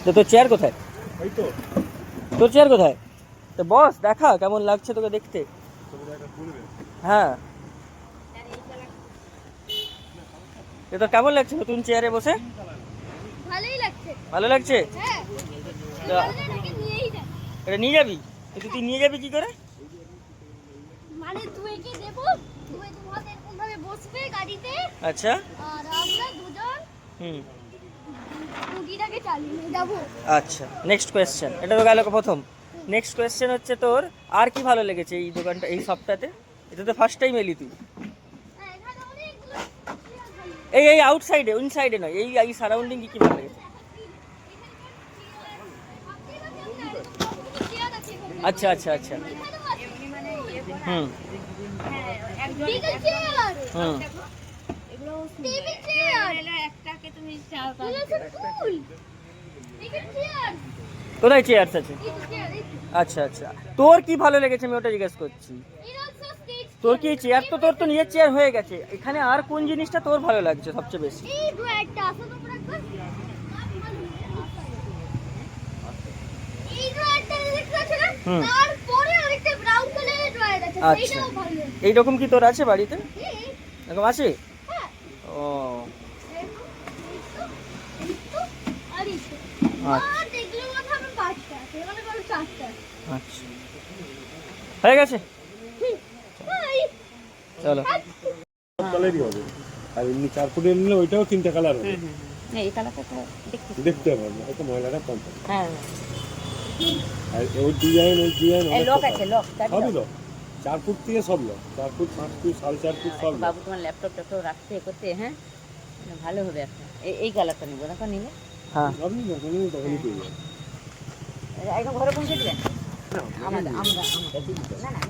তো তোর চেয়ার কোথায়? এই তো তোর চেয়ার কোথায়? তো বস, দেখা কেমন লাগছে তোকে দেখতে। হ্যাঁ, তো তোর কেমন লাগছে নতুন চেয়ারে বসে? ভালোই লাগছে। ভালো লাগছে? হ্যাঁ, তো নিয়েই যা। এটা নিয়ে যাবি? কিন্তু তুই নিয়ে যাবি কি করে? মানে তুই একে দেবো, তুই তোমাদের এরকম ভাবে বসবে গাড়িতে, আচ্ছা। আর আমরা দুজন হুম। স্কুটিটাকে চালিয়ে নিয়ে যাবো। আচ্ছা, নেক্সট কোয়েশ্চেন। এটা তো গেল প্রথম। নেক্সট কোয়েশ্চেন হচ্ছে তোর আর কি ভালো লেগেছে এই দোকানটা, এই সপ্তাহে? এটা তো ফার্স্ট টাইম এলি তুই। হ্যাঁ, এখানে অনেকগুলো চেয়ার ভালো। এই এই আউটসাইডে, ইনসাইডে নয়, এই এই সারাউন্ডিং কি কি ভালো লেগেছে? চেয়ার আছে এখানে। আচ্ছা আচ্ছা আচ্ছা। এখানেও আছে। হুম টেবিল চেয়ার, হুম। টেবিল চেয়ার, একটাকে তুমি চাও তাহলে ফুল। টেবিল চেয়ার, কোথায় চেয়ার্স আছে? এই চেয়ার, এই আচ্ছা আচ্ছা। তোর কি ভালো লেগেছে আমি ওটা জিজ্ঞেস করছি। also stage তোর কি চেয়ার, তো তোর তো নিজের চেয়ার হয়ে গেছে, এখানে আর কোন জিনিসটা তোর ভালো লাগছে সবচেয়ে বেশি? এই ড্রয়ারটা আসো তোমরা একবার। এই ড্রয়ারটা দেখতে পাচ্ছ না? হুম। তারপরে আরেকটা ব্রাউন কালারের ড্রয়ার আছে, আচ্ছা। সেইটাও ভালো। এইরকম কি তোর আছে বাড়িতে? হুম, এরকম আছে? হ্যাঁ। ও এই তো, আর এই তো। আচ্ছা আর দেখলে মনে হবে পাঁচটা আছে, মানে কোনো চারটা আছে। আচ্ছা, হয়ে গেছে, হুম, তাই। চলো। সব কালারই হবে। আর এমনি 4 ফুটের নিলে ওইটাও 3টা কালার হবে। এই কালারটা তো দেখতে হবে না, হয়তো ময়লাটা কম থাকে। হ্যাঁ, আর ওই ডিজাইন এই লক আছে, লক সবই লক। 4 ফুট থেকে সব লক, 4 ফুট 5 ফুট 4.5 ফুট সব লক। বাবু তোমার ল্যাপটপ ট্যাপটপ রাখতে এ করতে, হ্যাঁ ভালো হবে একটা। এই কালারটা নিবো, দেখো নিলে হ্যাঁ, আপনি যখনই তখনই পেয়ে যাবেন। একদম ঘরে পৌঁছে দিবেন। না, আমরা না না